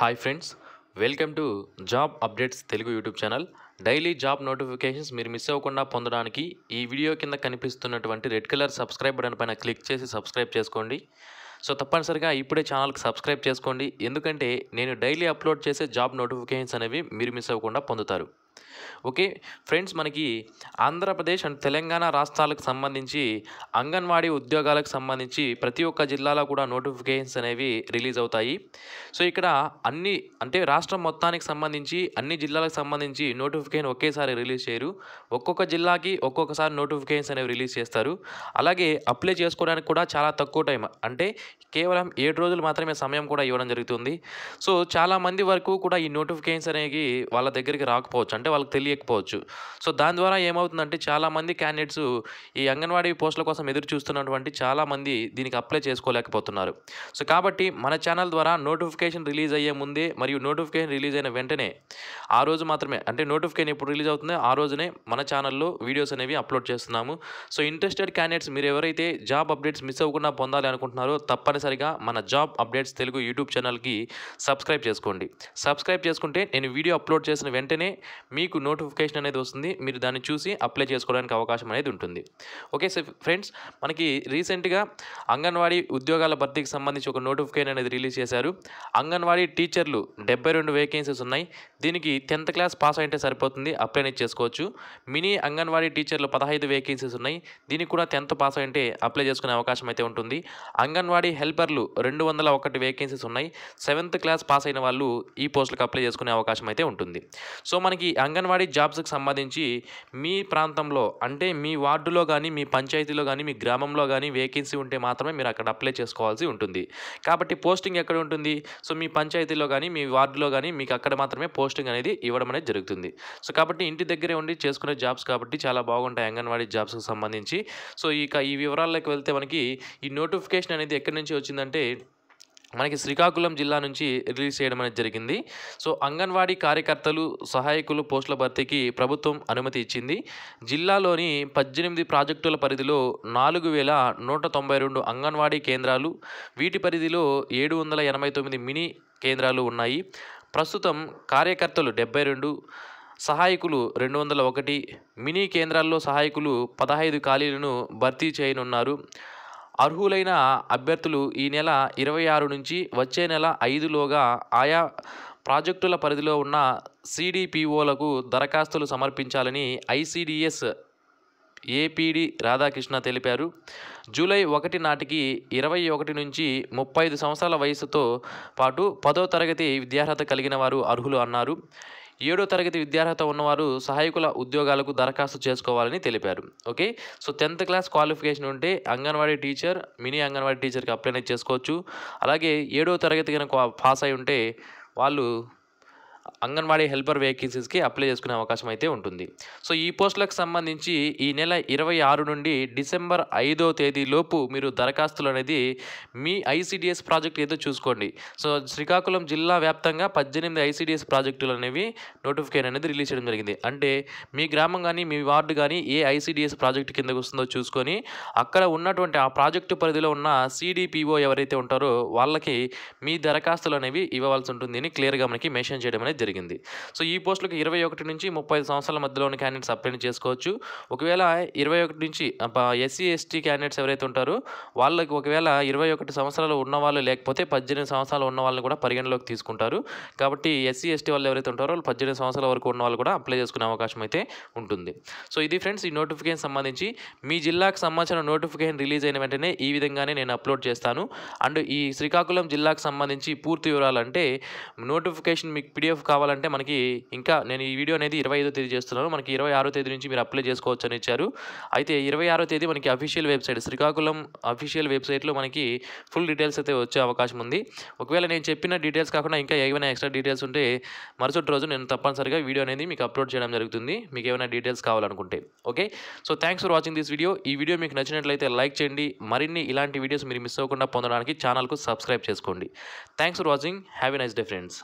Hi friends, welcome to job updates Telugu YouTube channel. Daily job notifications మీరు miss అవ్వకుండా పొందడానికి ఈ వీడియో కింద కనిపిస్తున్నటువంటి రెడ్ కలర్ సబ్స్క్రైబ్ బటన్ పైన క్లిక్ చేసి సబ్స్క్రైబ్ చేసుకోండి. సో తప్పనిసరిగా ఇప్పుడే ఛానల్కి సబ్స్క్రైబ్ చేసుకోండి, ఎందుకంటే నేను డైలీ అప్లోడ్ చేసే జాబ్ నోటిఫికేషన్స్ అనేవి మీరు మిస్ అవ్వకుండా పొందుతారు. ఓకే ఫ్రెండ్స్, మనకి ఆంధ్రప్రదేశ్ అండ్ తెలంగాణ రాష్ట్రాలకు సంబంధించి అంగన్వాడీ ఉద్యోగాలకు సంబంధించి ప్రతి ఒక్క జిల్లాలో కూడా నోటిఫికేషన్స్ అనేవి రిలీజ్ అవుతాయి. సో ఇక్కడ రాష్ట్రం మొత్తానికి సంబంధించి అన్ని జిల్లాలకు సంబంధించి నోటిఫికేషన్ ఒకేసారి రిలీజ్ చేయరు. ఒక్కొక్క జిల్లాకి ఒక్కొక్కసారి నోటిఫికేషన్స్ అనేవి రిలీజ్ చేస్తారు. అలాగే అప్లై చేసుకోవడానికి కూడా చాలా తక్కువ టైం, అంటే కేవలం 7 రోజులు మాత్రమే సమయం కూడా ఇవ్వడం జరుగుతుంది. సో చాలామంది వరకు కూడా ఈ నోటిఫికేషన్స్ అనేవి వాళ్ళ దగ్గరికి రాకపోవచ్చు, అంటే వాళ్ళకి తెలియకపోవచ్చు. సో దాని ద్వారా ఏమవుతుందంటే చాలామంది క్యాండిడేట్స్ ఈ అంగన్వాడీ పోస్టుల కోసం ఎదురు చూస్తున్నటువంటి చాలామంది దీనికి అప్లై చేసుకోలేకపోతున్నారు. సో కాబట్టి మన ఛానల్ ద్వారా నోటిఫికేషన్ రిలీజ్ అయ్యే ముందే మరియు నోటిఫికేషన్ రిలీజ్ అయిన వెంటనే ఆ రోజు మాత్రమే, అంటే నోటిఫికేషన్ ఎప్పుడు రిలీజ్ అవుతుందో ఆ రోజునే మన ఛానల్లో వీడియోస్ అనేవి అప్లోడ్ చేస్తున్నాము. సో ఇంట్రెస్టెడ్ క్యాండిడేట్స్ మీరు ఎవరైతే జాబ్ అప్డేట్స్ మిస్ అవ్వకుండా పొందాలి అనుకుంటున్నారో తప్పనిసరిగా మన జాబ్ అప్డేట్స్ తెలుగు యూట్యూబ్ ఛానల్కి సబ్స్క్రైబ్ చేసుకోండి. సబ్స్క్రైబ్ చేసుకుంటే నేను వీడియో అప్లోడ్ చేసిన వెంటనే మీకు నోటిఫికేషన్ అనేది వస్తుంది. మీరు దాన్ని చూసి అప్లై చేసుకోవడానికి అవకాశం అనేది ఉంటుంది. ఓకే ఫ్రెండ్స్, మనకి రీసెంట్గా అంగన్వాడీ ఉద్యోగాల భర్తీకి సంబంధించి ఒక నోటిఫికేషన్ అనేది రిలీజ్ చేశారు. అంగన్వాడీ టీచర్లు 72 వేకెన్సీస్ ఉన్నాయి. దీనికి 10th క్లాస్ పాస్ అయితే సరిపోతుంది, అప్లై అనేది చేసుకోవచ్చు. మినీ అంగన్వాడీ టీచర్లు 15 వేకెన్సీస్ ఉన్నాయి. దీనికి కూడా 10th పాస్ అయితే అప్లై చేసుకునే అవకాశం అయితే ఉంటుంది. అంగన్వాడీ హెల్పర్లు 201 వేకెన్సీస్ ఉన్నాయి. 7th క్లాస్ పాస్ అయిన వాళ్ళు ఈ పోస్టులకు అప్లై చేసుకునే అవకాశం అయితే ఉంటుంది. సో మనకి అంగన్వాడీ జాబ్స్కి సంబంధించి మీ ప్రాంతంలో, అంటే మీ వార్డులో కానీ మీ పంచాయతీలో కానీ మీ గ్రామంలో కానీ వేకెన్సీ ఉంటే మాత్రమే మీరు అక్కడ అప్లై చేసుకోవాల్సి ఉంటుంది. కాబట్టి పోస్టింగ్ ఎక్కడ ఉంటుంది? సో మీ పంచాయతీలో కానీ మీ వార్డులో కానీ మీకు అక్కడ మాత్రమే పోస్టింగ్ అనేది ఇవ్వడం అనేది జరుగుతుంది. సో కాబట్టి ఇంటి దగ్గరే ఉండి చేసుకునే జాబ్స్ కాబట్టి చాలా బాగుంటాయి అంగన్వాడీ జాబ్స్కి సంబంధించి. సో ఇక ఈ వివరాల్లోకి వెళ్తే మనకి ఈ నోటిఫికేషన్ అనేది ఎక్కడి నుంచి వచ్చిందంటే మనకి శ్రీకాకుళం జిల్లా నుంచి రిలీజ్ చేయడం అనేది జరిగింది. సో అంగన్వాడీ కార్యకర్తలు సహాయకులు పోస్టుల భర్తీకి ప్రభుత్వం అనుమతి ఇచ్చింది. జిల్లాలోని 18 ప్రాజెక్టుల పరిధిలో 4192 అంగన్వాడీ కేంద్రాలు, వీటి పరిధిలో 789 మినీ కేంద్రాలు ఉన్నాయి. ప్రస్తుతం కార్యకర్తలు 72, సహాయకులు 201, మినీ కేంద్రాల్లో సహాయకులు 15 ఖాళీలను భర్తీ చేయనున్నారు. అర్హులైన అభ్యర్థులు ఈ నెల 26 నుంచి వచ్చే నెల 5లోగా ఆయా ప్రాజెక్టుల పరిధిలో ఉన్న CDPOలకు దరఖాస్తులు సమర్పించాలని ICDS APD రాధాకృష్ణ తెలిపారు. జూలై 1 నాటికి 21 నుంచి 35 సంవత్సరాల వయసుతో పాటు 10వ తరగతి విద్యార్హత కలిగిన వారు అర్హులు అన్నారు. 7వ తరగతి విద్యార్హత ఉన్నవారు సహాయకుల ఉద్యోగాలకు దరఖాస్తు చేసుకోవాలని తెలిపారు. Okay, so 10th class qualification ఉంటే అంగన్వాడీ టీచర్, మినీ అంగన్వాడీ టీచర్కి అప్లై చేసుకోవచ్చు. అలాగే 7వ తరగతి కనుక పాస్ అయి ఉంటే వాళ్ళు అంగన్వాడీ హెల్పర్ వేకెన్సీస్కి అప్లై చేసుకునే అవకాశం అయితే ఉంటుంది. సో ఈ పోస్టులకు సంబంధించి ఈ నెల 26 నుండి డిసెంబర్ 5వ తేదీలోపు మీరు దరఖాస్తులు అనేది మీ ICDS ప్రాజెక్ట్ ఏదో చూసుకోండి. సో శ్రీకాకుళం జిల్లా వ్యాప్తంగా 18 ICDS ప్రాజెక్టులు అనేవి నోటిఫికేషన్ అనేది రిలీజ్ చేయడం జరిగింది. అంటే మీ గ్రామం కానీ మీ వార్డు కానీ ఏ ICDS ప్రాజెక్టు కిందకు వస్తుందో చూసుకొని అక్కడ ఉన్నటువంటి ఆ ప్రాజెక్టు పరిధిలో ఉన్న CDPO ఎవరైతే ఉంటారో వాళ్ళకి మీ దరఖాస్తులు అనేవి ఇవ్వవలసి ఉంటుంది అని క్లియర్గా మనకి మెన్షన్ చేయడం జరిగింది. సో ఈ పోస్టులకు 21 నుంచి 35 సంవత్సరాల మధ్యలోని క్యాండిడేట్స్ అప్లై చేసుకోవచ్చు. ఒకవేళ 21 నుంచి SC ST క్యాండిడేట్స్ ఎవరైతే ఉంటారో వాళ్ళకి ఒకవేళ 21 సంవత్సరాలు ఉన్నవాళ్ళు లేకపోతే 18 సంవత్సరాలు ఉన్న వాళ్ళని కూడా పరిగణలోకి తీసుకుంటారు. కాబట్టి SC ST వాళ్ళు ఎవరైతే ఉంటారో వాళ్ళు 18 సంవత్సరాల వరకు ఉన్న వాళ్ళు కూడా అప్లై చేసుకునే అవకాశం అయితే ఉంటుంది. సో ఇది ఫ్రెండ్స్ ఈ నోటిఫికేషన్ సంబంధించి. మీ జిల్లాకు సంబంధించిన నోటిఫికేషన్ రిలీజ్ అయిన వెంటనే ఈ విధంగానే నేను అప్లోడ్ చేస్తాను. అండ్ ఈ శ్రీకాకుళం జిల్లాకు సంబంధించి పూర్తి వివరాలు, అంటే నోటిఫికేషన్ మీకు PDF కావాలంటే మనకి ఇంకా నేను ఈ వీడియో అనేది 25వ తేదీ చేస్తున్నాను. మనకి 26వ తేదీ నుంచి మీరు అప్లై చేసుకోవచ్చు అని ఇచ్చారు. అయితే 26వ తేదీ మనకి అఫీషియల్ వెబ్సైట్, శ్రీకాకుళం అఫీషియల్ వెబ్సైట్లో మనకి ఫుల్ డీటెయిల్స్ అయితే వచ్చే అవకాశం ఉంది. ఒకవేళ నేను చెప్పిన డీటెయిల్స్ కాకుండా ఇంకా ఏమైనా ఎక్స్ట్రా డీటెయిల్స్ ఉంటే మరుసటి రోజు నేను తప్పనిసరిగా వీడియో అనేది మీకు అప్లోడ్ చేయడం జరుగుతుంది, మీకు ఏమైనా డీటెయిల్స్ కావాలనుకుంటే. Okay, so thanks for watching this video. ఈ వీడియో మీకు నచ్చినట్లయితే లైక్ చేయండి. మరిన్ని ఇలాంటి వీడియోస్ మీరు మిస్ అవ్వకుండా పొందడానికి ఛానల్కు సబ్స్క్రైబ్ చేసుకోండి. Thanks for watching. Have a nice day friends.